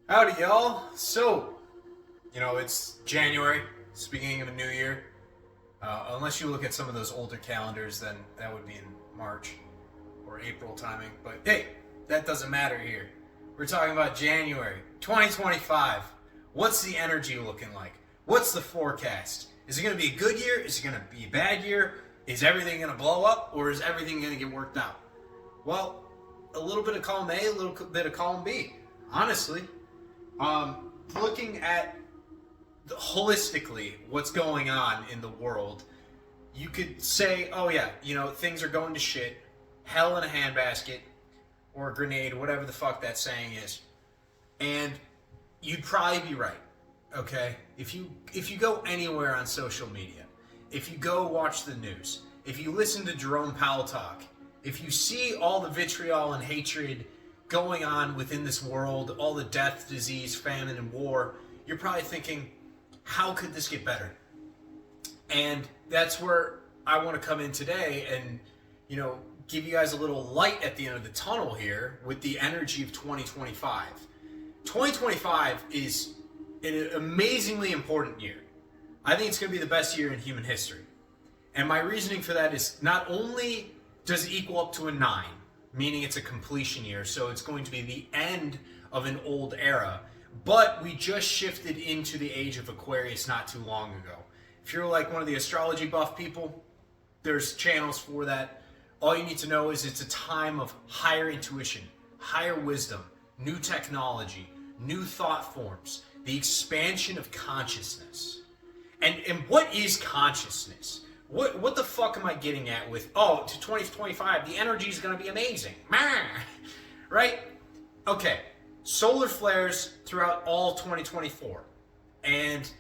Howdy, y'all. So, it's January, it's the beginning of a new year. Unless you look at some of those older calendars, then that would be in March or April timing. But hey, that doesn't matter here. We're talking about January 2025. What's the energy looking like? What's the forecast? Is it going to be a good year? Is it going to be a bad year? Is everything going to blow up? Or is everything going to get worked out? Well, a little bit of column A, a little bit of column B. Honestly, looking at holistically what's going on in the world, you could say, oh yeah, things are going to shit, hell in a handbasket, or a grenade, or whatever the fuck that saying is. And you'd probably be right, okay? If you go anywhere on social media, if you go watch the news, if you listen to Jerome Powell talk, if you see all the vitriol and hatred going on within this world, all the death, disease, famine, and war, you're probably thinking, how could this get better? And that's where I want to come in today and, give you guys a little light at the end of the tunnel here with the energy of 2025. 2025 is an amazingly important year. I think it's going to be the best year in human history. And my reasoning for that is not only does it equal up to a 9, meaning it's a completion year, so it's going to be the end of an old era. But we just shifted into the age of Aquarius not too long ago. If you're like one of the astrology buff people, there's channels for that. All you need to know is it's a time of higher intuition, higher wisdom, new technology, new thought forms, the expansion of consciousness. And what is consciousness? What the fuck am I getting at with, to 2025, the energy is going to be amazing. Right? Okay. Solar flares throughout all 2024. And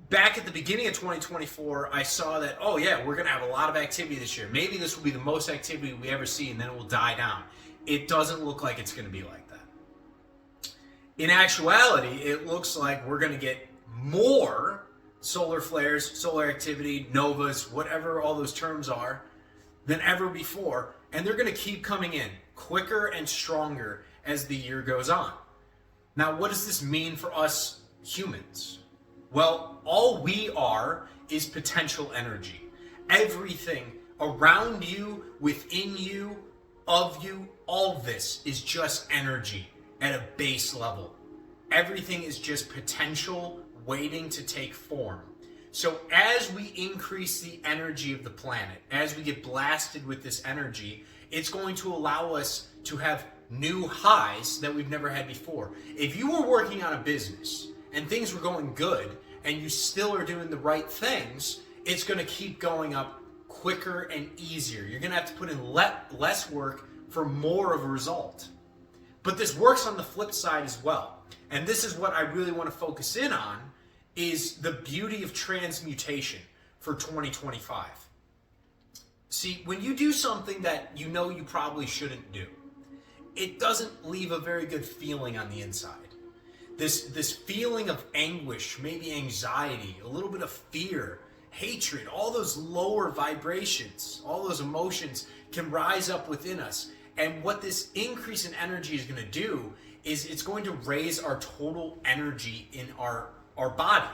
back at the beginning of 2024, I saw that, we're going to have a lot of activity this year. Maybe this will be the most activity we ever see, and then it will die down. It doesn't look like it's going to be like that. In actuality, it looks like we're going to get more solar flares, solar activity, novas, whatever all those terms are, than ever before. And they're going to keep coming in quicker and stronger as the year goes on. Now, what does this mean for us humans? Well, all we are is potential energy. Everything around you, within you, of you, all of this is just energy at a base level. Everything is just potential waiting to take form. So as we increase the energy of the planet, as we get blasted with this energy, it's going to allow us to have new highs that we've never had before. If you were working on a business and things were going good and you still are doing the right things, it's going to keep going up quicker and easier. You're going to have to put in less work for more of a result. But this works on the flip side as well. And this is what I really want to focus in on, is the beauty of transmutation for 2025. See, when you do something that you know you probably shouldn't do, it doesn't leave a very good feeling on the inside. This feeling of anguish, maybe anxiety, a little bit of fear, hatred, all those lower vibrations, all those emotions can rise up within us. And what this increase in energy is going to do is it's going to raise our total energy in our body.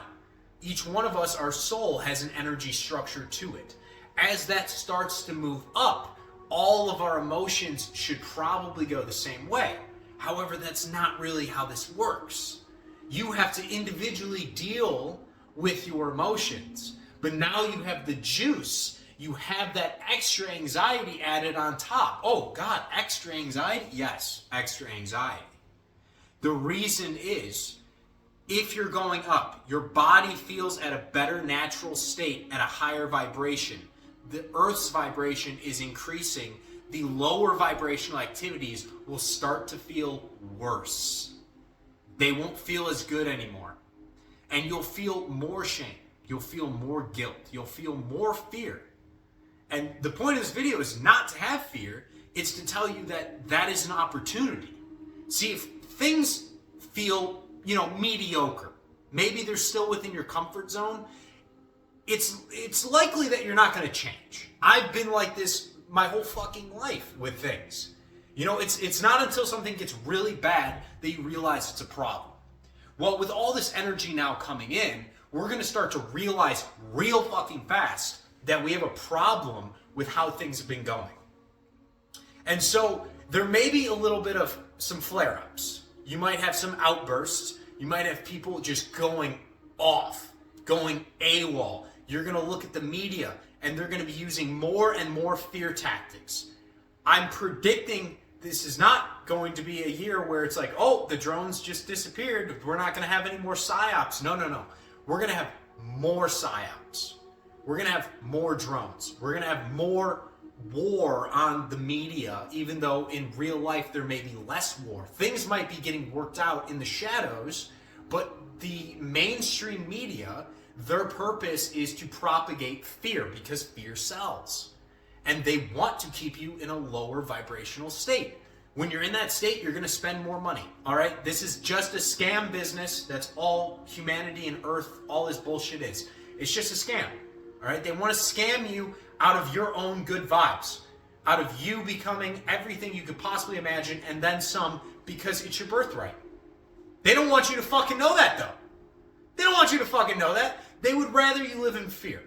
Each one of us, our soul, has an energy structure to it. As that starts to move up, all of our emotions should probably go the same way. However, that's not really how this works. You have to individually deal with your emotions. But now you have the juice. You have that extra anxiety added on top. Oh God, extra anxiety? Yes, extra anxiety. The reason is, if you're going up, your body feels at a better natural state, at a higher vibration. The Earth's vibration is increasing. The lower vibrational activities will start to feel worse. They won't feel as good anymore. And you'll feel more shame. You'll feel more guilt. You'll feel more fear. And the point of this video is not to have fear. It's to tell you that that is an opportunity. See, if things feel, mediocre, maybe they're still within your comfort zone, it's likely that you're not going to change. I've been like this my whole fucking life with things. You know, it's not until something gets really bad that you realize it's a problem. Well, with all this energy now coming in, we're going to start to realize real fucking fast that we have a problem with how things have been going. And so there may be a little bit of some flare-ups. You might have some outbursts. You might have people just going off, going AWOL. You're going to look at the media and they're going to be using more and more fear tactics. I'm predicting this is not going to be a year where it's like, oh, the drones just disappeared. We're not going to have any more Psyops. No. We're going to have more Psyops. We're going to have more drones. We're going to have more war on the media, even though in real life there may be less war. Things might be getting worked out in the shadows, but the mainstream media, their purpose is to propagate fear because fear sells. And they want to keep you in a lower vibrational state. When you're in that state, you're going to spend more money. All right? This is just a scam business. That's all humanity and Earth, all this bullshit is. It's just a scam. All right? They want to scam you out of your own good vibes, out of you becoming everything you could possibly imagine and then some because it's your birthright. They don't want you to fucking know that, though. They don't want you to fucking know that. They would rather you live in fear.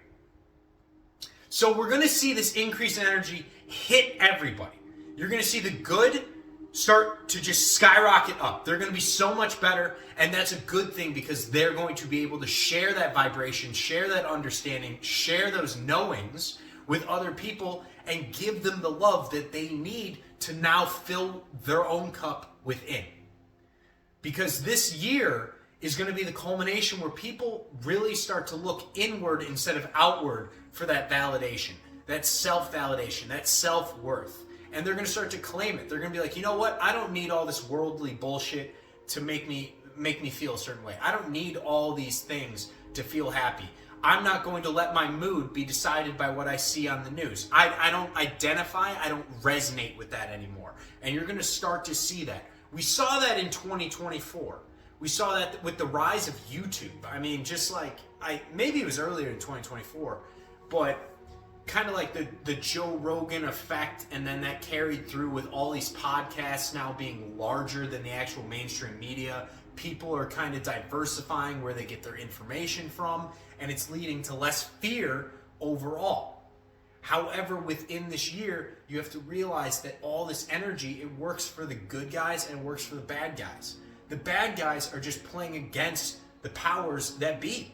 So we're going to see this increase in energy hit everybody. You're going to see the good start to just skyrocket up. They're going to be so much better, and that's a good thing because they're going to be able to share that vibration, share that understanding, share those knowings with other people, and give them the love that they need to now fill their own cup within. Because this year is going to be the culmination where people really start to look inward instead of outward for that validation, that self-validation, that self-worth. And they're going to start to claim it. They're going to be like, you know what? I don't need all this worldly bullshit to make me feel a certain way. I don't need all these things to feel happy. I'm not going to let my mood be decided by what I see on the news. I don't identify, I don't resonate with that anymore. And you're going to start to see that. We saw that in 2024. We saw that with the rise of YouTube. I mean, just like, maybe it was earlier in 2024, but kind of like the Joe Rogan effect, and then that carried through with all these podcasts now being larger than the actual mainstream media. People are kind of diversifying where they get their information from, and it's leading to less fear overall. However, within this year, you have to realize that all this energy, it works for the good guys and it works for the bad guys. The bad guys are just playing against the powers that be.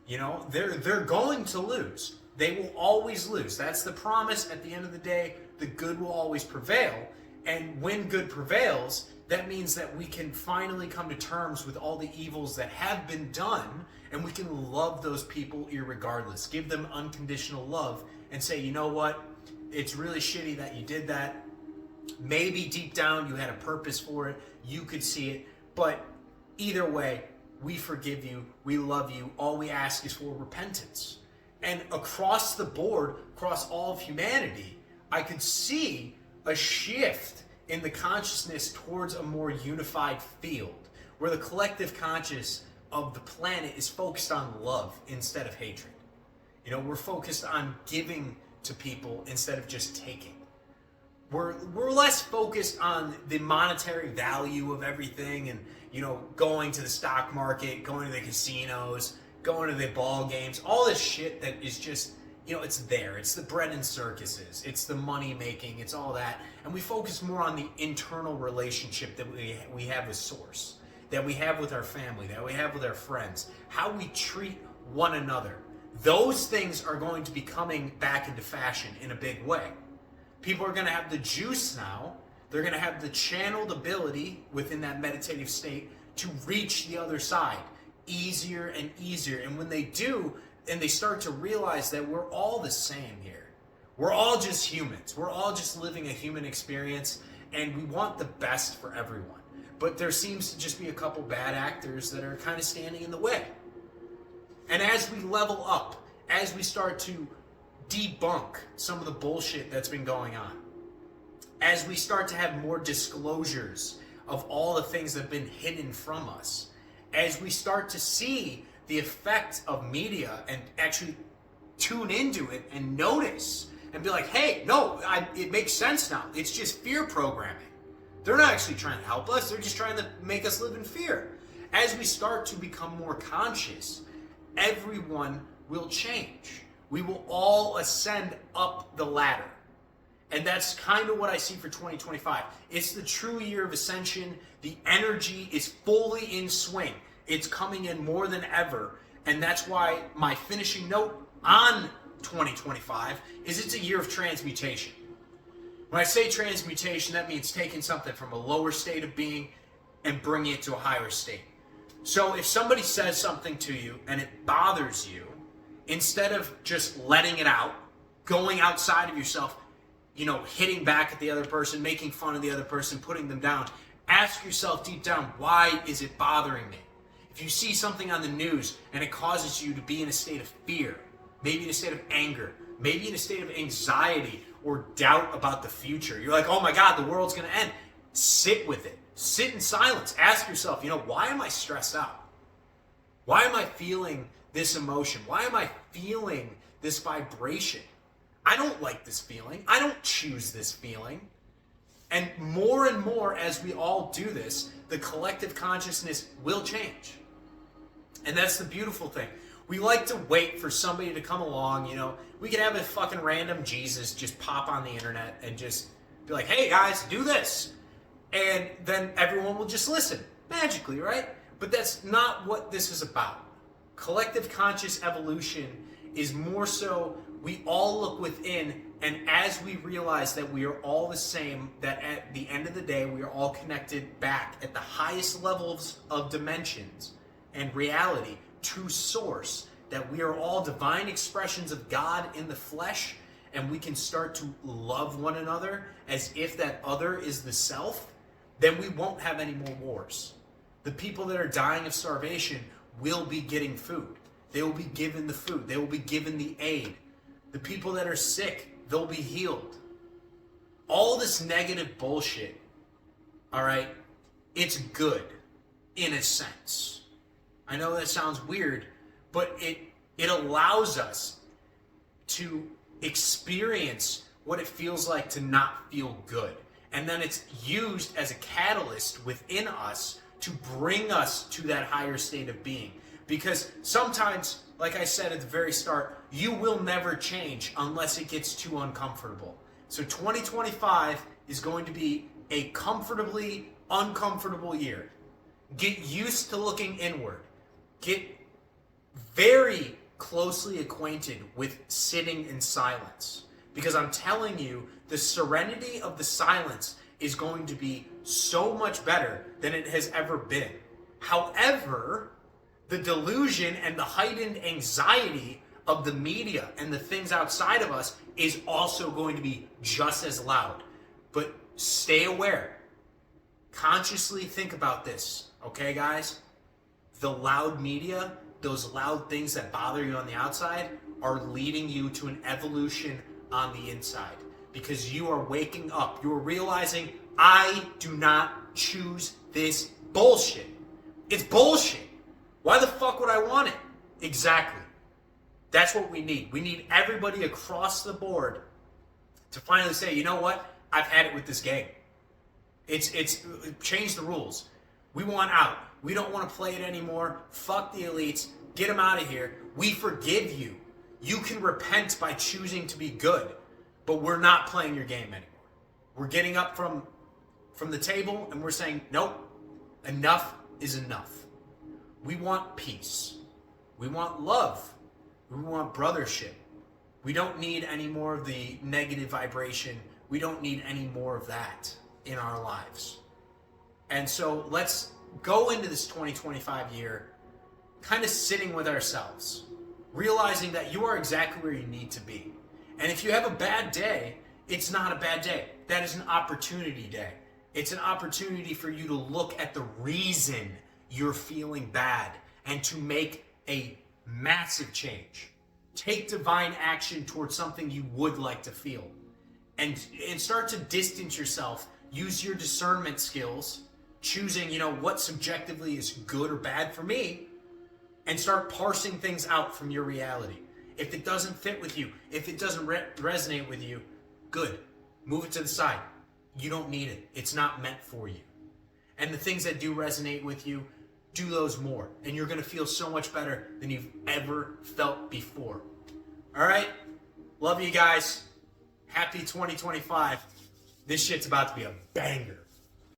You know, they're going to lose. They will always lose. That's the promise. At the end of the day, the good will always prevail. And when good prevails, that means that we can finally come to terms with all the evils that have been done, and we can love those people irregardless. Give them unconditional love and say, you know what? It's really shitty that you did that. Maybe deep down you had a purpose for it. You could see it. But either way, we forgive you. We love you. All we ask is for repentance. And across the board, across all of humanity, I could see a shift in the consciousness towards a more unified field, where the collective conscious of the planet is focused on love instead of hatred. You know, we're focused on giving to people instead of just taking. We're less focused on the monetary value of everything and, you know, going to the stock market, going to the casinos, going to the ball games, all this shit that is just, you know, it's there. It's the bread and circuses. It's the money making. It's all that. And we focus more on the internal relationship that we have with Source, that we have with our family, that we have with our friends, how we treat one another. Those things are going to be coming back into fashion in a big way. People are going to have the juice now. They're going to have the channeled ability within that meditative state to reach the other side easier and easier. And when they do, and they start to realize that we're all the same here. We're all just humans. We're all just living a human experience, and we want the best for everyone. But there seems to just be a couple bad actors that are kind of standing in the way. And as we level up, as we start to debunk some of the bullshit that's been going on, as we start to have more disclosures of all the things that have been hidden from us, as we start to see the effect of media and actually tune into it and notice and be like, hey, no, it makes sense now. It's just fear programming. They're not actually trying to help us. They're just trying to make us live in fear. As we start to become more conscious, everyone will change. We will all ascend up the ladder. And that's kind of what I see for 2025. It's the true year of ascension. The energy is fully in swing. It's coming in more than ever. And that's why my finishing note on 2025 is it's a year of transmutation. When I say transmutation, that means taking something from a lower state of being and bringing it to a higher state. So if somebody says something to you and it bothers you, instead of just letting it out, going outside of yourself, hitting back at the other person, making fun of the other person, putting them down, ask yourself deep down, why is it bothering me? If you see something on the news and it causes you to be in a state of fear, maybe in a state of anger, maybe in a state of anxiety or doubt about the future, you're like, oh my God, the world's going to end. Sit with it. Sit in silence. Ask yourself, why am I stressed out? Why am I feeling this emotion? Why am I feeling this vibration? I don't like this feeling. I don't choose this feeling. And more as we all do this, the collective consciousness will change. And that's the beautiful thing. We like to wait for somebody to come along, We could have a fucking random Jesus just pop on the internet and just be like, hey guys, do this. And then everyone will just listen. Magically, right? But that's not what this is about. Collective conscious evolution is more so we all look within, and as we realize that we are all the same, that at the end of the day we are all connected back at the highest levels of dimensions and reality to source, that we are all divine expressions of God in the flesh, and we can start to love one another as if that other is the self, then we won't have any more wars. The people that are dying of starvation will be getting food. They will be given the food. They will be given the aid. The people that are sick, they'll be healed. All this negative bullshit, all right, it's good in a sense. I know that sounds weird, but it allows us to experience what it feels like to not feel good. And then it's used as a catalyst within us to bring us to that higher state of being. Because sometimes, like I said at the very start, you will never change unless it gets too uncomfortable. So 2025 is going to be a comfortably uncomfortable year. Get used to looking inward. Get very closely acquainted with sitting in silence. Because I'm telling you, the serenity of the silence is going to be so much better than it has ever been. However, the delusion and the heightened anxiety of the media and the things outside of us is also going to be just as loud. But stay aware. Consciously think about this, okay, guys? The loud media, those loud things that bother you on the outside, are leading you to an evolution on the inside. Because you are waking up. You're realizing, I do not choose this bullshit. It's bullshit. Why the fuck would I want it? Exactly. That's what we need. We need everybody across the board to finally say, you know what? I've had it with this game. It's change the rules. We want out. We don't want to play it anymore. Fuck the elites. Get them out of here. We forgive you. You can repent by choosing to be good, but we're not playing your game anymore. We're getting up from the table and we're saying, nope, enough is enough. We want peace. We want love. We want brothership. We don't need any more of the negative vibration. We don't need any more of that in our lives. And so let's go into this 2025 year kind of sitting with ourselves, realizing that you are exactly where you need to be. And if you have a bad day, it's not a bad day. That is an opportunity day. It's an opportunity for you to look at the reason you're feeling bad and to make a massive change. Take divine action towards something you would like to feel. And start to distance yourself. Use your discernment skills, choosing, what subjectively is good or bad for me, and start parsing things out from your reality. If it doesn't fit with you, if it doesn't resonate with you, good. Move it to the side. You don't need it. It's not meant for you. And the things that do resonate with you, do those more. And you're going to feel so much better than you've ever felt before. All right? Love you guys. Happy 2025. This shit's about to be a banger.